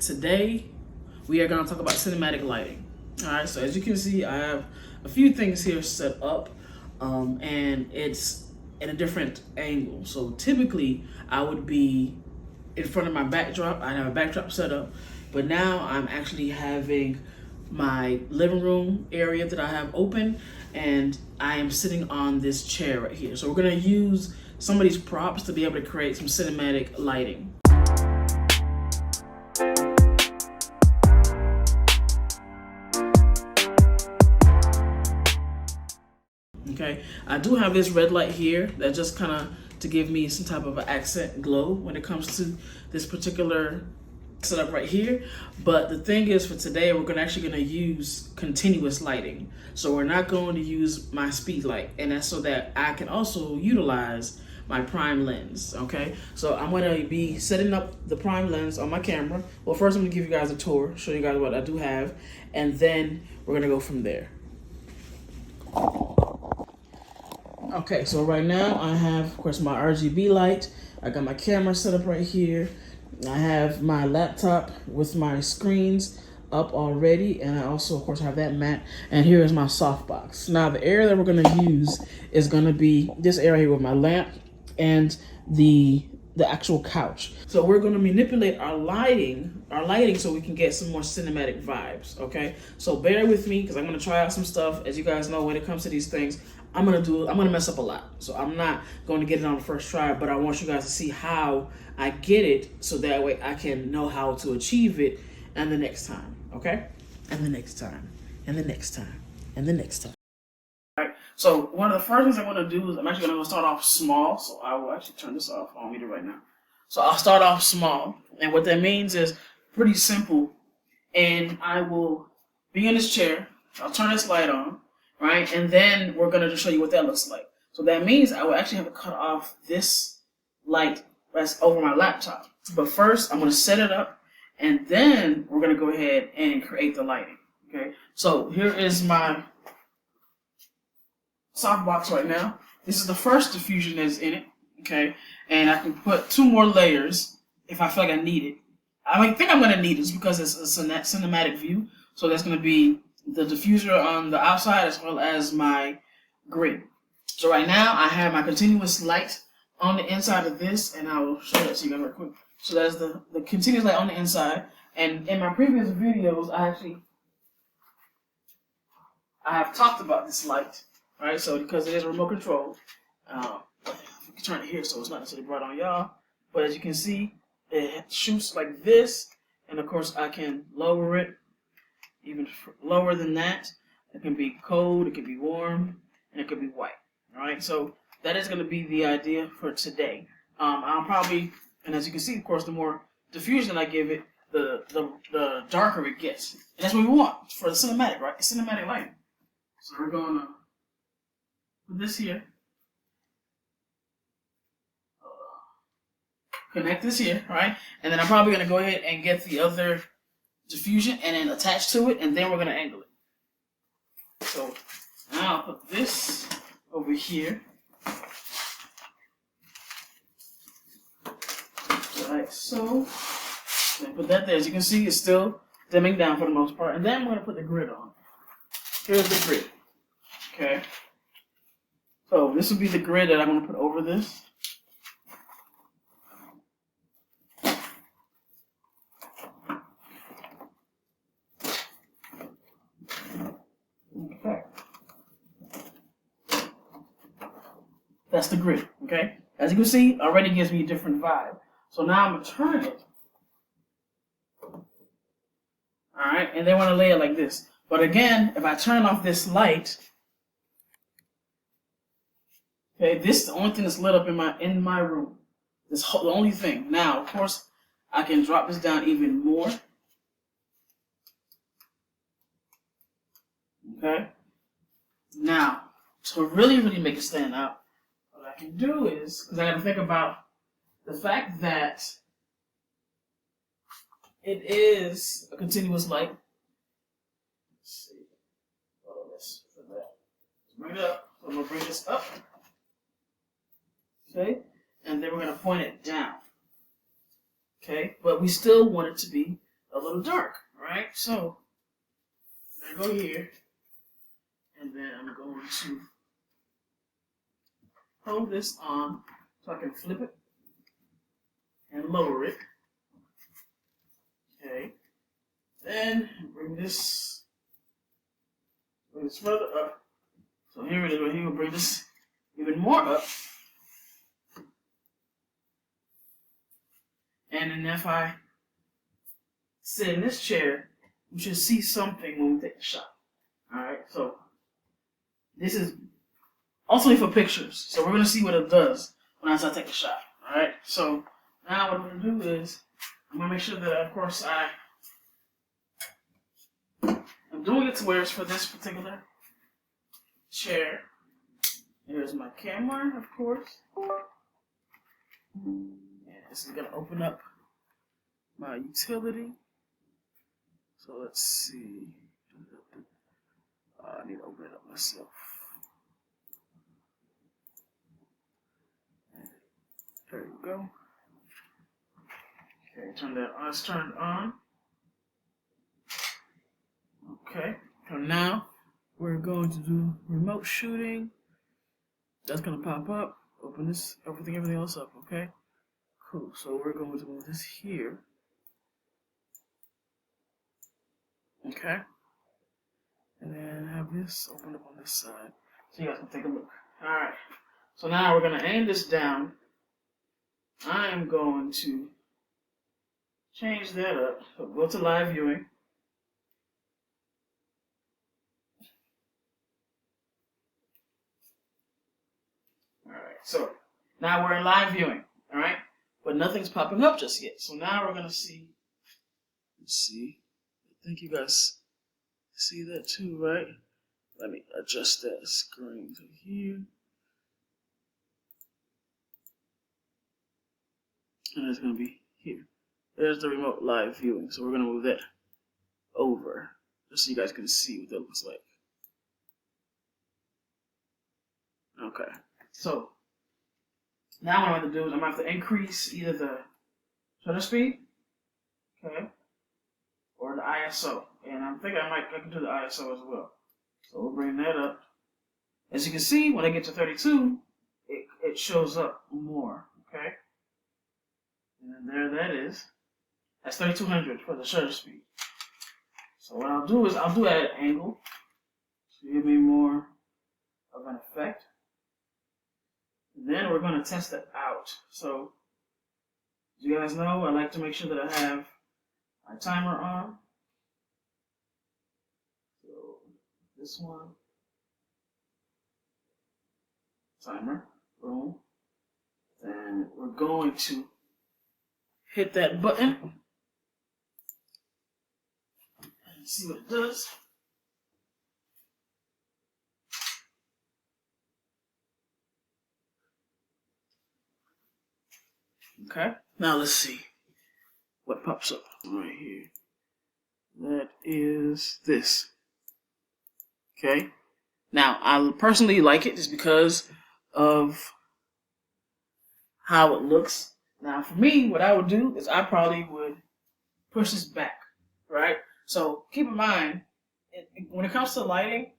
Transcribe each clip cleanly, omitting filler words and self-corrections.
Today, we are going to talk about cinematic lighting. All right, so as you can see, I have a few things here set up, and it's in a different angle. So typically, I would be in front of my backdrop. I have a backdrop set up, but now I'm actually having my living room area that I have open, and I am sitting on this chair right here. So we're going to use some of these props to be able to create some cinematic lighting. Okay, I do have this red light here that just kind of to give me some type of an accent glow when it comes to this particular setup right here. But the thing is, for today, we're actually going to use continuous lighting. So we're not going to use my speed light, and that's so that I can also utilize my prime lens. Okay, so I'm going to be setting up the prime lens on my camera. Well, first I'm going to give you guys a tour, show you guys what I do have, and then we're going to go from there. Okay, so right now I have, of course, my RGB light. I got my camera set up right here. I have my laptop with my screens up already, and I also, of course, have that mat. And here is my softbox. Now, the area that we're going to use is going to be this area here with my lamp and the actual couch. So we're going to manipulate our lighting so we can get some more cinematic vibes. Okay, so bear with me because I'm going to try out some stuff. As you guys know, when it comes to these things, I'm gonna mess up a lot. So I'm not going to get it on the first try, but I want you guys to see how I get it, so that way I can know how to achieve it and the next time. Okay, and the next time, and the next time, and the next time. All right, so one of the first things I'm going to do is I'm actually going to start off small. So I will actually turn this off. I'll read it right now. So I'll start off small. And what that means is pretty simple. And I will be in this chair. I'll turn this light on, right? And then we're going to just show you what that looks like. So that means I will actually have to cut off this light that's over my laptop. But first, I'm going to set it up. And then we're going to go ahead and create the lighting. Okay, so here is my softbox right now. This is the first diffusion that's in it, okay? And I can put 2 more layers if I feel like I need it. I think I'm going to need this because it's a cinematic view. So that's going to be the diffuser on the outside as well as my grid. So right now I have my continuous light on the inside of this, and I will show that to you guys real quick. So that's the continuous light on the inside. And in my previous videos, I have talked about this light. Alright, so because it is remote control, you can turn it here so it's not necessarily bright on y'all. But as you can see, it shoots like this, and of course I can lower it even lower than that. It can be cold, it can be warm, and it can be white. Alright, so that is going to be the idea for today. I'll probably, and as you can see, of course, the more diffusion I give it, the darker it gets. And that's what we want for the cinematic, right? Cinematic lighting. So we're going to put this here, connect this here, right? And then I'm probably going to go ahead and get the other diffusion and then attach to it, and then we're going to angle it. So now I'll put this over here, like so. Then put that there. As you can see, it's still dimming down for the most part. And then I'm going to put the grid on. Here's the grid. Okay. So this will be the grid that I'm going to put over this. Okay. That's the grid, okay? As you can see, already gives me a different vibe. So now I'm going to turn it. Alright, and then I want to lay it like this. But again, if I turn off this light, okay, this is the only thing that's lit up in my room. This the only thing. Now, of course, I can drop this down even more. Okay. Now, to really make it stand out, what I can do is, because I got to think about the fact that it is a continuous light. Let's see. Oh, let's put that. Bring it up. So I'm gonna bring this up. Okay, and then we're gonna point it down. Okay, but we still want it to be a little dark, right? So I'm gonna go here, and then I'm going to hold this on so I can flip it and lower it. Okay. Then bring this further up. So here it is right here. We'll bring this even more up. And then if I sit in this chair, you should see something when we take the shot. Alright, so this is also for pictures. So we're going to see what it does when I take a shot. Alright, so now what I'm going to do is I'm going to make sure that, of course, I'm doing it to where it's for this particular chair. Here's my camera, of course. And this is going to open up my utility. So let's see. I need to open it up myself. There you go. Okay, turn that on. It's turned on. Okay, so now we're going to do remote shooting. That's going to pop up. Open this, everything else up, okay? Cool, so we're going to move this here. Okay? And then have this open up on this side. So you guys can take a look. Alright, so now we're going to aim this down. I am going to change that up. So go to live viewing. Alright, so now we're in live viewing, alright? But nothing's popping up just yet. So now we're going to see, let's see, I think you guys see that too, right? Let me adjust that screen to here. And it's going to be here. There's the remote live viewing. So we're going to move that over just so you guys can see what that looks like. Okay. So now what I'm going to do is I'm going to have to increase either the shutter speed, okay, or the ISO. And I'm thinking I can do the ISO as well. So we'll bring that up. As you can see, when I get to 32, it shows up more, okay? And there that is. That's 3200 for the shutter speed. So what I'll do is I'll do it at an angle to give me more of an effect. Then we're going to test it out. So, as you guys know, I like to make sure that I have my timer on. So, this one. Timer. Boom. Then we're going to hit that button and see what it does. Okay, now let's see what pops up right here. That is this. Okay, now I personally like it just because of how it looks. Now for me, what I would do is I probably would push this back, right? So keep in mind, when it comes to lighting,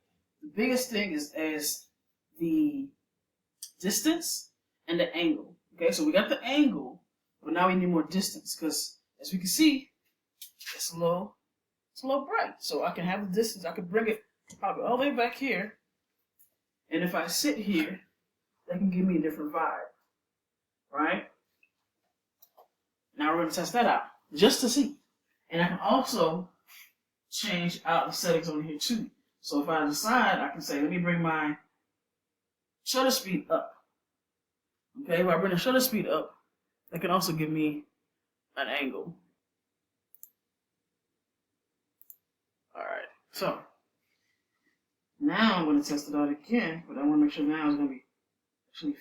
the biggest thing is the distance and the angle. Okay, so we got the angle, but now we need more distance because, as we can see, it's a little bright. So I can have the distance. I could bring it probably all the way back here, and if I sit here, that can give me a different vibe, right? Now we're going to test that out just to see, and I can also change out the settings on here too. So if I decide, I can say, let me bring my shutter speed up. Okay, if I bring the shutter speed up, that can also give me an angle. Alright, so now I'm going to test it out again, but I want to make sure now it's going to be actually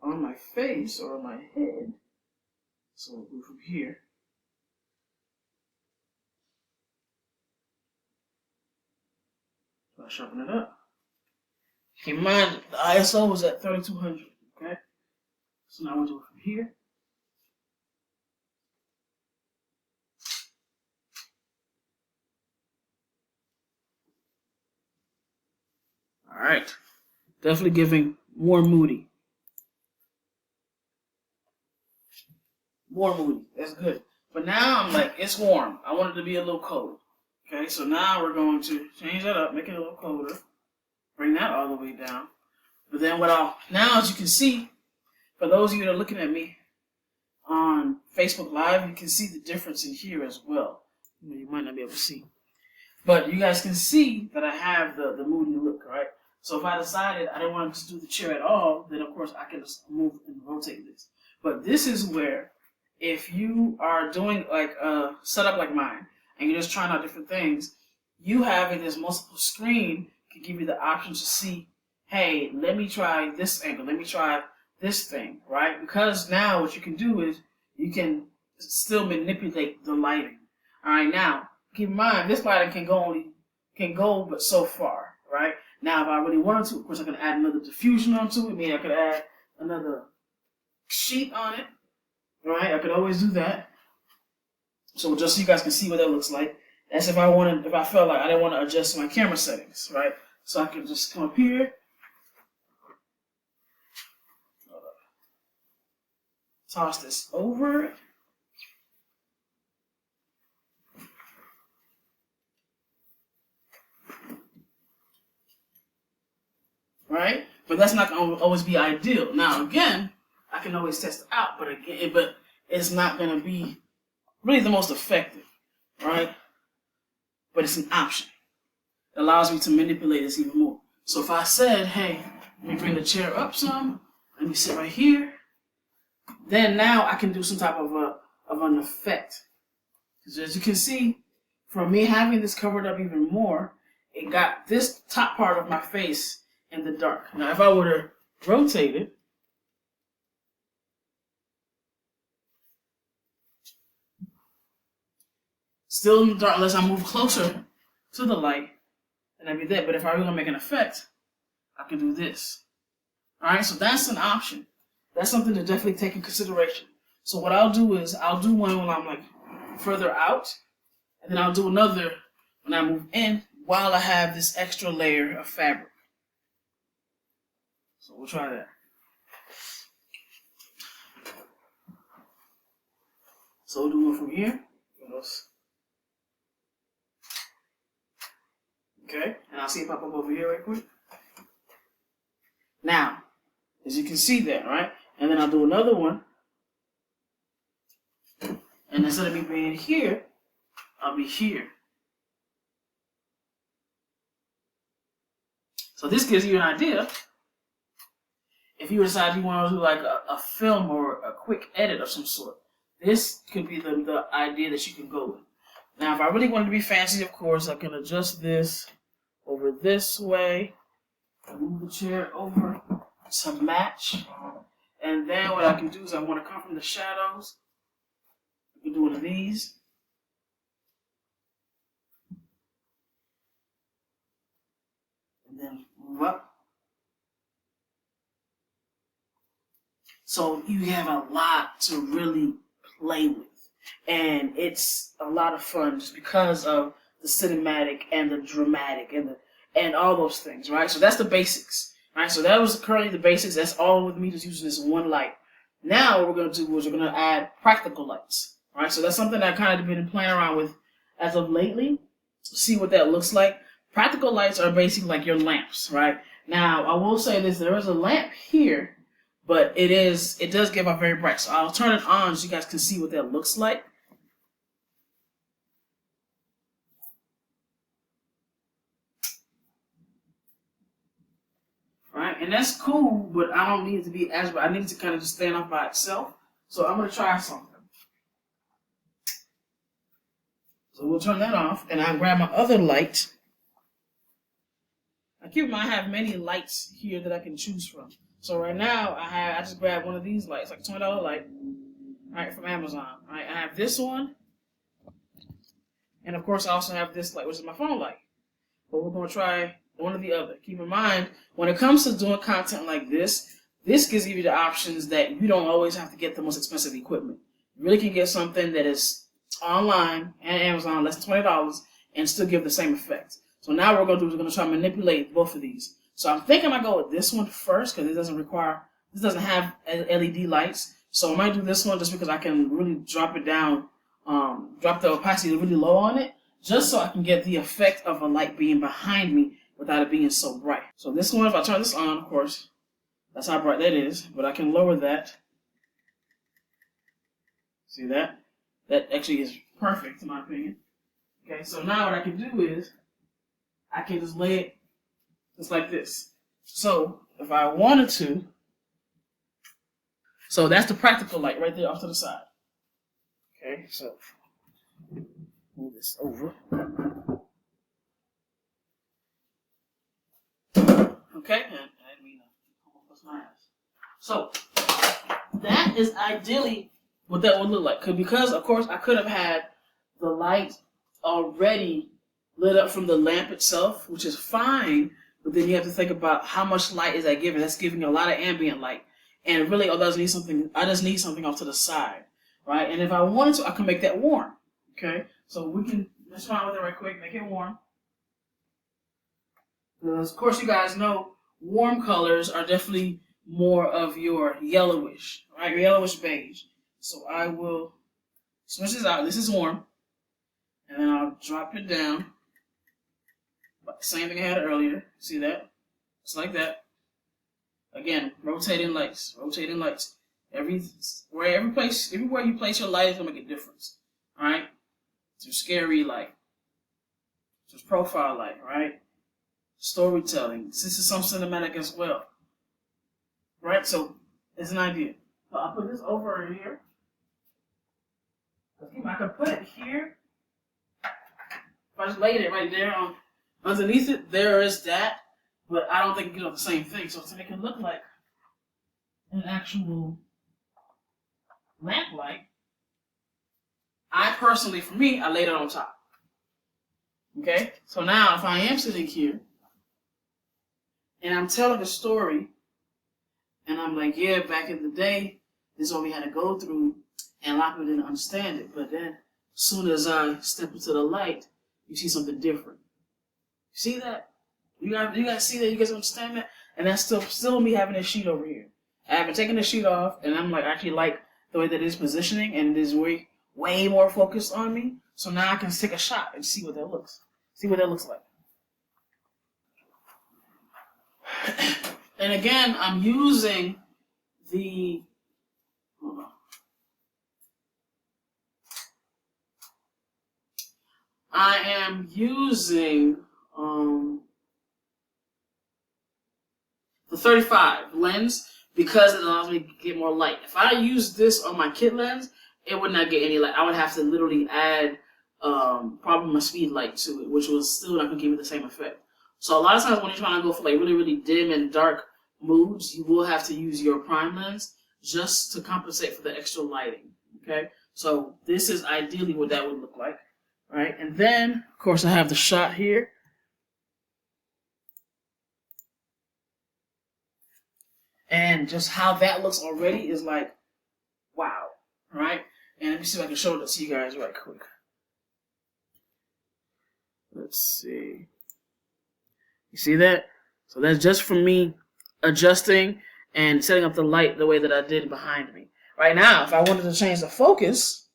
on my face or on my head. So we'll go from here. So I sharpen it up. Keep in mind, the ISO was at 3200, okay? So now we'll do it from here. Alright. Definitely giving more moody. More moody. That's good. But now I'm like, it's warm. I want it to be a little cold. Okay, so now we're going to change that up, make it a little colder. Bring that all the way down. But then now as you can see, for those of you that are looking at me on Facebook Live, you can see the difference in here as well. You might not be able to see. But you guys can see that I have the moody look, right? So if I decided I didn't want to just do the chair at all, then of course I can just move and rotate this. But this is where, if you are doing like a setup like mine, and you're just trying out different things, you having this multiple screen can give you the option to see, hey, let me try this angle, let me try this thing, right? Because now what you can do is you can still manipulate the lighting. All right, now keep in mind this lighting can go but so far, right? Now if I really wanted to, of course I could add another diffusion onto it. Maybe I could add another sheet on it, right? I could always do that. So just so you guys can see what that looks like. That's if I felt like I didn't want to adjust my camera settings, right? So I can just come up here. Toss this over. Right? But that's not going to always be ideal. Now again, I can always test it out, but it's not going to be really the most effective, right? But it's an option. It allows me to manipulate this even more. So if I said, hey, let me bring the chair up some, let me sit right here, then now I can do some type of an effect. Because as you can see, from me having this covered up even more, it got this top part of my face in the dark. Now if I were to rotate it, still in the dark unless I move closer to the light, and I'd be there. But if I really want to make an effect, I can do this. Alright, so that's an option. That's something to definitely take in consideration. So what I'll do is, I'll do one when I'm like further out, and then I'll do another when I move in while I have this extra layer of fabric. So we'll try that. So we'll do one from here. Okay, and I'll see it pop up over here right quick. Now, as you can see that, right? And then I'll do another one. And instead of me being here, I'll be here. So this gives you an idea. If you decide you want to do like a film or a quick edit of some sort, this could be the idea that you can go with. Now, if I really want to be fancy, of course, I can adjust this over this way, move the chair over to match, and then what I can do is I want to come from the shadows. I can do one of these. And then move up. So you have a lot to really play with. And it's a lot of fun just because of the cinematic and the dramatic and all those things, right? So that's the basics, right? So that was currently the basics. That's all with me just using this one light. Now what we're going to do is we're going to add practical lights, right? So that's something I've kind of been playing around with as of lately. See what that looks like. Practical lights are basically like your lamps, right? Now I will say this: there is a lamp here, but it does give out very bright. So I'll turn it on so you guys can see what that looks like. Right, and that's cool, but I don't need it to be as bright. I need it to kind of just stand off by itself. So I'm going to try something. So we'll turn that off, and I'll grab my other light. I keep in mind I have many lights here that I can choose from. So right now I just grabbed one of these lights, like a $20 light, right, from Amazon. Right, I have this one, and of course I also have this light, which is my phone light. But we're going to try one or the other. Keep in mind, when it comes to doing content like this gives you the options that you don't always have to get the most expensive equipment. You really can get something that is online and Amazon, less than $20, and still give the same effect. So now what we're going to do is we're going to try to manipulate both of these. So I'm thinking I go with this one first because this doesn't have LED lights. So I might do this one just because I can really drop it down, drop the opacity really low on it, just so I can get the effect of a light being behind me without it being so bright. So this one, if I turn this on, of course, that's how bright that is, but I can lower that. See that? That actually is perfect in my opinion. Okay, so now what I can do is, I can just lay it just like this. So, if I wanted to, so that's the practical light right there off to the side. Okay, so, move this over. Okay, and I didn't mean to almost my ass. So, that is ideally what that would look like. Because, of course, I could have had the light already lit up from the lamp itself, which is fine, but then you have to think about how much light is that giving. That's giving a lot of ambient light. And really, I just need something off to the side, right? And if I wanted to, I can make that warm, okay? So let's try with it right quick, make it warm. Because, of course, you guys know warm colors are definitely more of your yellowish, right? Your yellowish beige. So I will switch this out. This is warm. And then I'll drop it down. Same thing I had earlier. See that? Just like that. Again, rotating lights. Rotating lights. Everywhere you place your light is gonna make a difference. Alright? There's scary light. There's profile light, right? Storytelling. This is some cinematic as well. Right? So it's an idea. So I'll put this over here. I could put it here. If I just laid it right there on underneath it, there is that, but I don't think it gives off the same thing. So to make it look like an actual lamp light, I personally, for me, I laid it on top. Okay? So now if I am sitting here and I'm telling a story and I'm like, yeah, back in the day, this is what we had to go through, and a lot of people didn't understand it, but then as soon as I step into the light, you see something different. See that? You guys see that? You guys understand that? And that's still me having this sheet over here. I haven't taken the sheet off, and I'm like, I actually like the way that it is positioning, and it is way more focused on me. So now I can take a shot and see what that looks. See what that looks like. And again, I'm using the. Hold on. I am using the 35 lens because it allows me to get more light. If I use this on my kit lens, it would not get any light. I would have to literally add probably my speed light to it, which was still not going to give me the same effect. So a lot of times when you're trying to go for like really, really dim and dark moods, you will have to use your prime lens just to compensate for the extra lighting. Okay, so this is ideally what that would look like. Right, and then, of course, I have the shot here. And just how that looks already is like, wow. Right? And let me see if I can show it to you guys right quick. Let's see. You see that? So that's just from me adjusting and setting up the light the way that I did behind me. Right now, if I wanted to change the focus,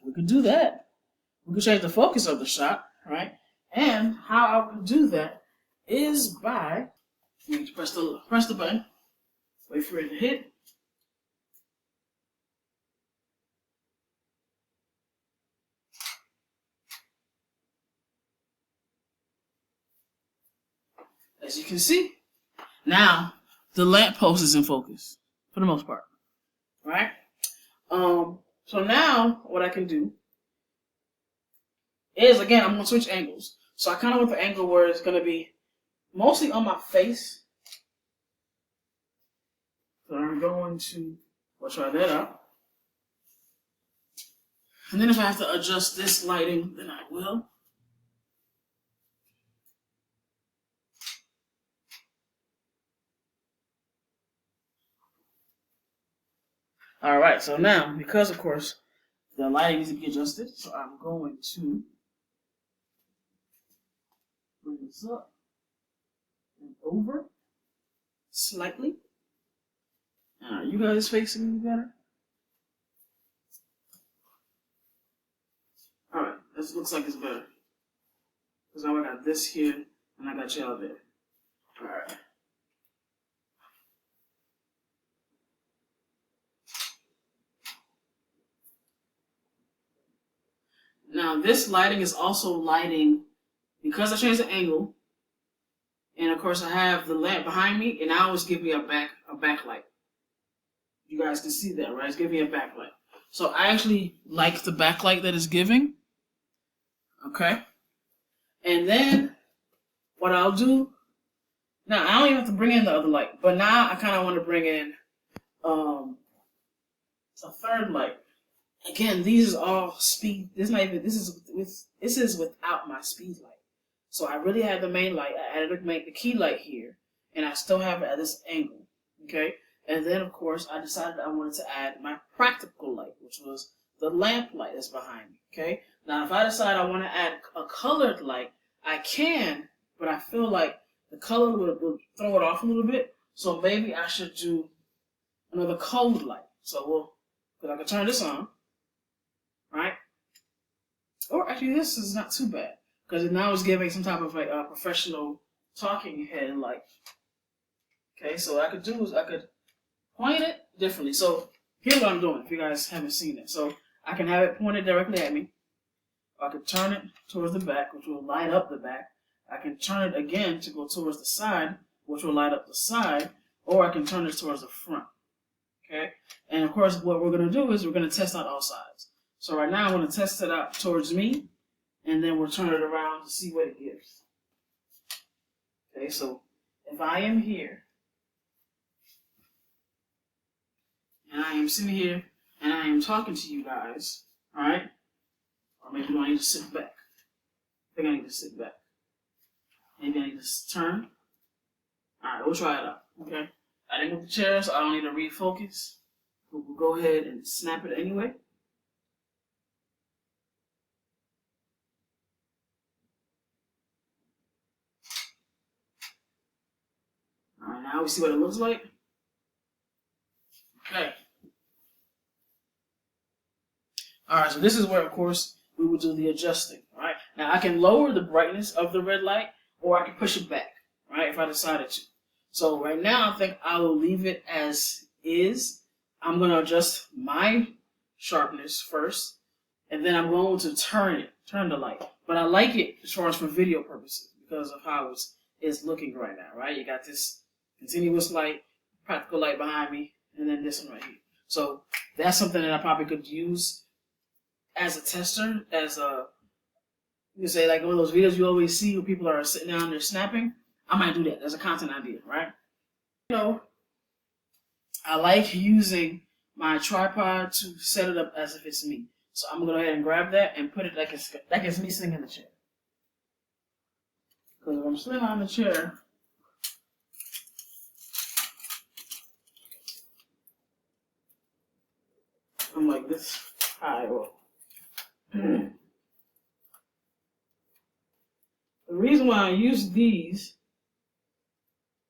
we could do that. We can change the focus of the shot, right? And how I would do that is by you press the button, wait for it to hit. As you can see, now the lamp post is in focus for the most part, right? So now what I can do is, again, I'm going to switch angles. So I kind of want the angle where it's going to be mostly on my face. So I'm going to, we'll try that out. And then if I have to adjust this lighting, then I will. Alright, so now, because of course, the lighting needs to be adjusted, so I'm going to bring this up. and over slightly. You guys facing me better? Alright, this looks like it's better. Because now I got this here, and I got y'all there. Alright. Now this lighting is also lighting, because I changed the angle, and of course I have the lamp behind me, and now it's giving me a backlight. You guys can see that, right? It's giving me a backlight. So I actually like the backlight that it's giving. Okay. And then what I'll do, now I don't even have to bring in the other light, but now I kind of want to bring in a third light. Again, these are all speed. This is without my speed light. So I really had the main light. I added the key light here, and I still have it at this angle. Okay. And then, of course, I decided I wanted to add my practical light, which was the lamp light that's behind me, okay? Now, if I decide I want to add a colored light, I can, but I feel like the color will throw it off a little bit, so maybe I should do another code light. So, because I can turn this on, right? Or actually, this is not too bad, because now it's giving some type of like professional talking head light. Okay, so what I could do is I could point it differently. So here's what I'm doing, if you guys haven't seen it. So I can have it pointed directly at me. I could turn it towards the back, which will light up the back. I can turn it again to go towards the side, which will light up the side. Or I can turn it towards the front. Okay? And of course, what we're going to do is we're going to test out all sides. So right now, I'm going to test it out towards me. And then we'll turn it around to see what it gives. Okay, so if I am here, and I am sitting here, and I am talking to you guys, alright? Or maybe do I need to sit back? I think I need to sit back. Maybe I need to turn. Alright, we'll try it out, okay? I didn't move the chair, so I don't need to refocus. But we'll go ahead and snap it anyway. Alright, now we see what it looks like. Okay. Alright, so this is where, of course, we will do the adjusting. Alright, now I can lower the brightness of the red light, or I can push it back, right, if I decided to. So right now, I think I will leave it as is. I'm going to adjust my sharpness first, and then I'm going to turn the light. But I like it as far as for video purposes, because of how it's looking right now, right? You got this continuous light, practical light behind me, and then this one right here. So that's something that I probably could use as a tester, as a, you can say like one of those videos you always see where people are sitting down, they're snapping. I might do that as a content idea, right? You know, I like using my tripod to set it up as if it's me. So I'm gonna go ahead and grab that and put it like it's me sitting in the chair. Because if I'm sitting on the chair, I'm like this high up. The reason why I use these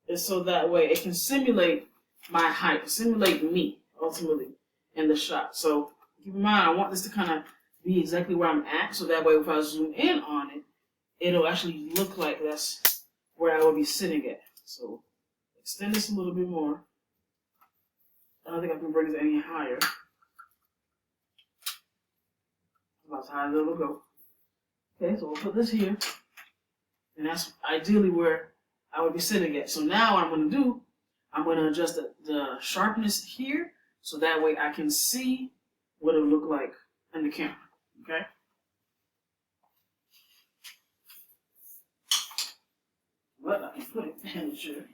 is so that way it can simulate my height, simulate me, ultimately, in the shot. So keep in mind, I want this to kind of be exactly where I'm at, so that way if I zoom in on it, it'll actually look like that's where I will be sitting at. So extend this a little bit more. I don't think I can bring it any higher. About as high as it will go. Okay, so we'll put this here. And that's ideally where I would be sitting at. So now what I'm going to do, I'm going to adjust the sharpness here, so that way I can see what it would look like in the camera. Okay? But I can put it in the chair.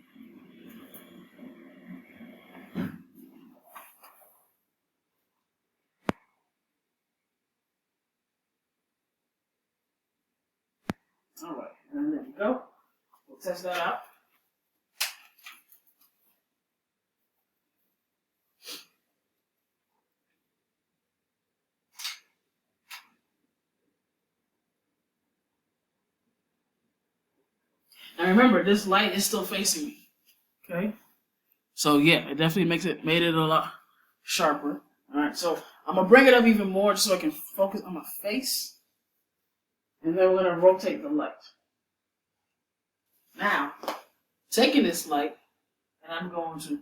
Alright, and there we go. We'll test that out. And remember, this light is still facing me. Okay? So yeah, it definitely made it a lot sharper. Alright, so I'm gonna bring it up even more just so I can focus on my face. And then we're gonna rotate the light. Now, taking this light, and I'm going to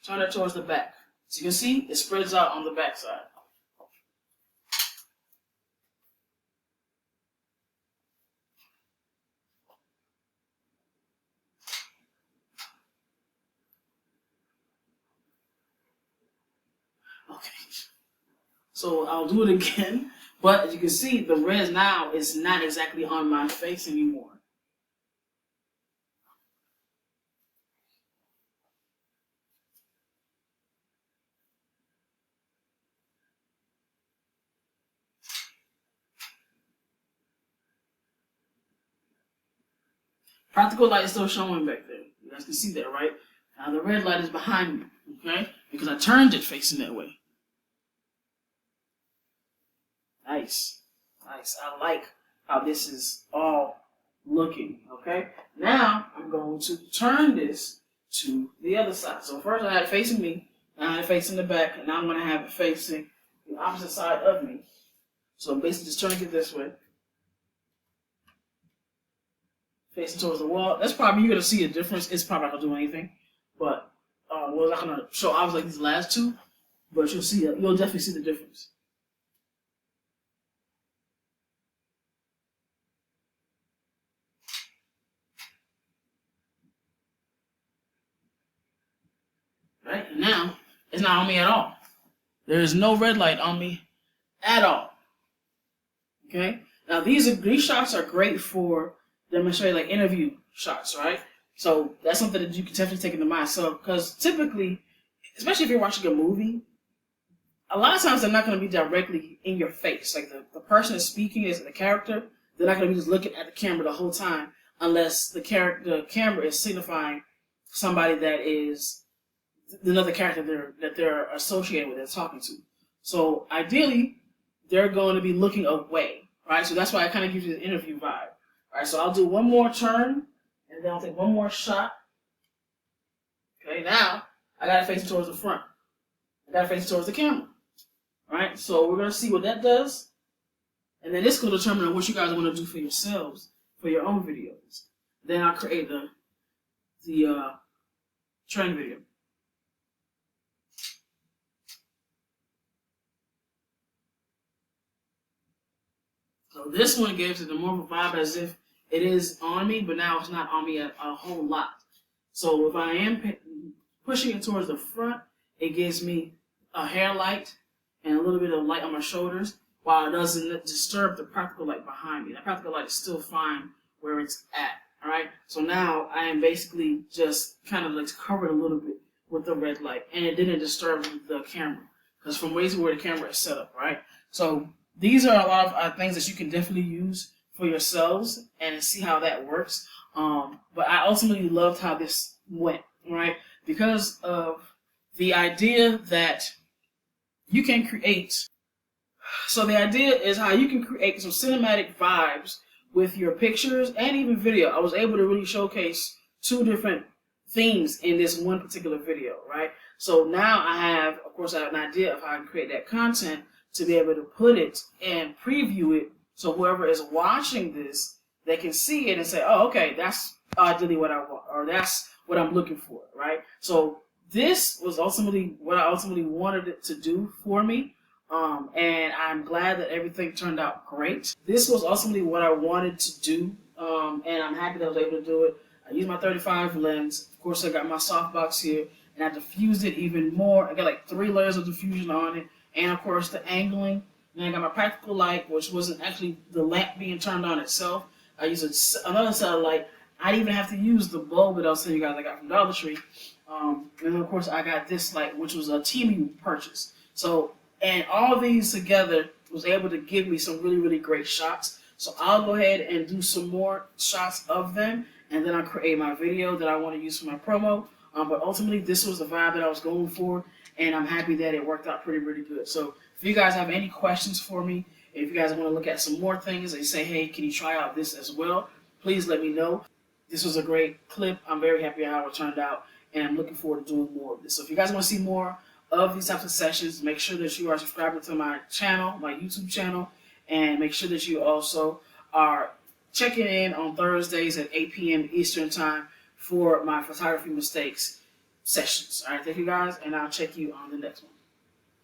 turn it towards the back. So you can see it spreads out on the back side. Okay. So I'll do it again, but as you can see, the red now is not exactly on my face anymore. Practical light is still showing back there. You guys can see that, right? Now the red light is behind me, okay? Because I turned it facing that way. Nice. Nice. I like how this is all looking, okay? Now I'm going to turn this to the other side. So first I had it facing me, now I had it facing the back, and now I'm going to have it facing the opposite side of me. So I'm basically just turning it this way. Facing towards the wall. That's probably, you're going to see a difference. It's probably not going to do anything. But, well, I'm not going to show off like these last two. But you'll see, you'll definitely see the difference. Right? And now, it's not on me at all. There is no red light on me at all. Okay? Now, these shots are great for demonstrating like interview shots, right? So that's something that you can definitely take into mind. So, because typically, especially if you're watching a movie, a lot of times they're not going to be directly in your face. Like the person is speaking is the character. They're not going to be just looking at the camera the whole time unless the camera is signifying somebody that is another character that they're associated with and talking to. So ideally, they're going to be looking away, right? So that's why it kind of gives you the interview vibe. All right, so I'll do one more turn, and then I'll take one more shot. Okay, now I got to face it towards the front. I got to face it towards the camera. All right, so we're going to see what that does. And then this will determine what you guys want to do for yourselves, for your own videos. Then I'll create the trend video. So this one gives it a more of a vibe as if it is on me, but now it's not on me a whole lot. So if I am pushing it towards the front, it gives me a hair light and a little bit of light on my shoulders, while it doesn't disturb the practical light behind me. The practical light is still fine where it's at. All right. So now I am basically just kind of like covered a little bit with the red light, and it didn't disturb the camera because from ways where the camera is set up. Right. So these are a lot of things that you can definitely use for yourselves and see how that works. But I ultimately loved how this went, right? Because of the idea that you can create. So the idea is how you can create some cinematic vibes with your pictures and even video. I was able to really showcase two different themes in this one particular video, right? So now I have, of course, I have an idea of how I can create that content to be able to put it and preview it so whoever is watching this, they can see it and say, oh, okay, that's ideally what I want, or that's what I'm looking for, right? So this was ultimately what I ultimately wanted it to do for me, and I'm glad that everything turned out great. This was ultimately what I wanted to do, and I'm happy that I was able to do it. I used my 35 lens. Of course, I got my softbox here, and I diffused it even more. I got like 3 layers of diffusion on it. And of course the angling. And I got my practical light, which wasn't actually the lamp being turned on itself. I used another set of light. I didn't even have to use the bulb that I was telling you guys I got from Dollar Tree. And then of course I got this light, which was a Temu purchase. So, and all these together was able to give me some really, really great shots. So I'll go ahead and do some more shots of them, and then I'll create my video that I want to use for my promo. But ultimately, this was the vibe that I was going for, and I'm happy that it worked out pretty, really good. So if you guys have any questions for me, if you guys want to look at some more things and say, hey, can you try out this as well, please let me know. this was a great clip. I'm very happy how it turned out, and I'm looking forward to doing more of this. So if you guys want to see more of these types of sessions, make sure that you are subscribing to my channel, my YouTube channel, and make sure that you also are checking in on Thursdays at 8 p.m. Eastern Time for my photography mistakes sessions. All right, thank you guys, and I'll check you on the next one.